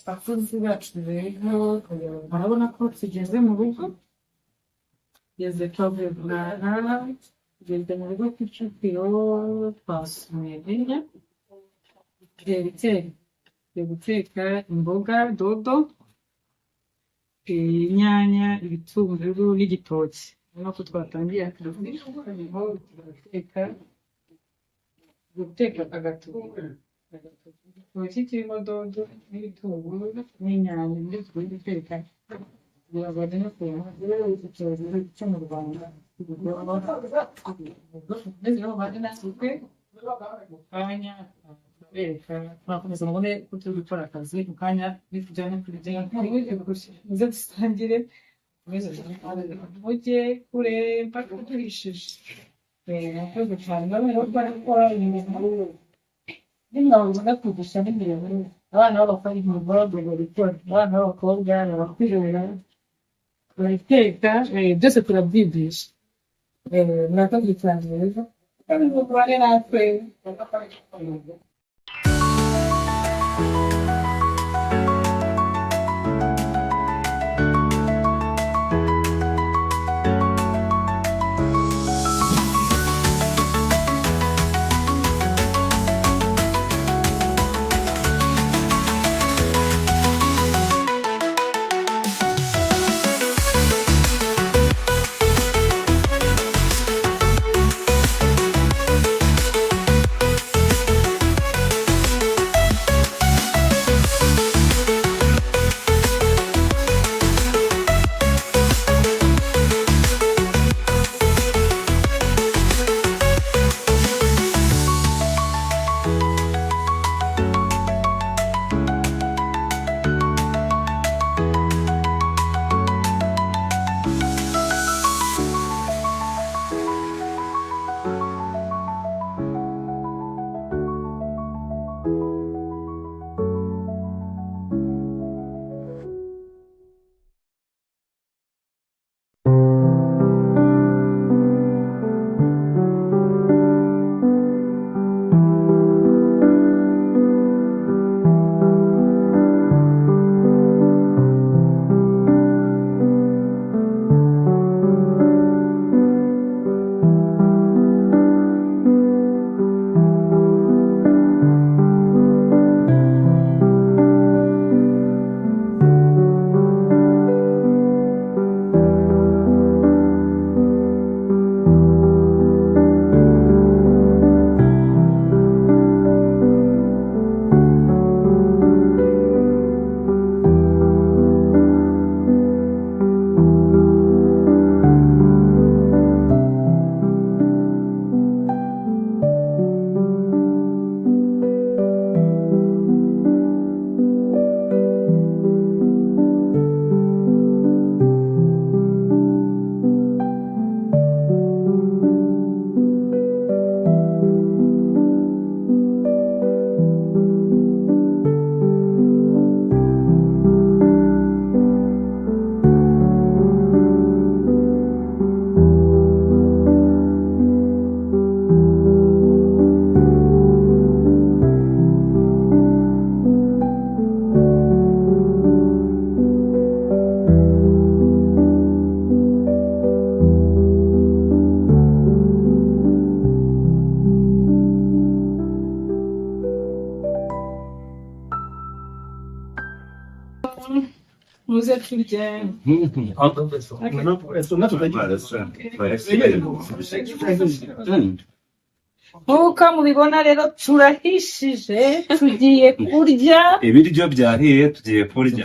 abakozi bacu rero barabona ko tugeze mu rugo, tugeze twavuye guhaha, tugeze mu rugo ku Kicukiro, twasuye inka, tugiye guteka imboga dodo, inyanya, ibitunguru n'igitoki. Urabona ko twatangiye akazi, guteka agatogo. Igitoki kirimo dodo n'ibitunguru n'inyanya ndetse guteka birabona no kugira ikibazo cyo mu Rwanda ndetse no bandi nasukwe mu kanya bereka twakomeza mubone ko turi gukora akazi mu kanya bitujyana muze dusangire mujye kure mpaka turishije murakoze cyane n'abana bakora ibintu n'ingabo kudusha n'imirimo abana b'abakobwa mu borodo barikora abana b'abakobwa n'abakwirura bariteka byose turabyigisha murakoze cyane rero kandi mubane natwe muze turye nk'uko mubibona rero turahishije tugiye kurya ibiryo byahiye tugiye kurya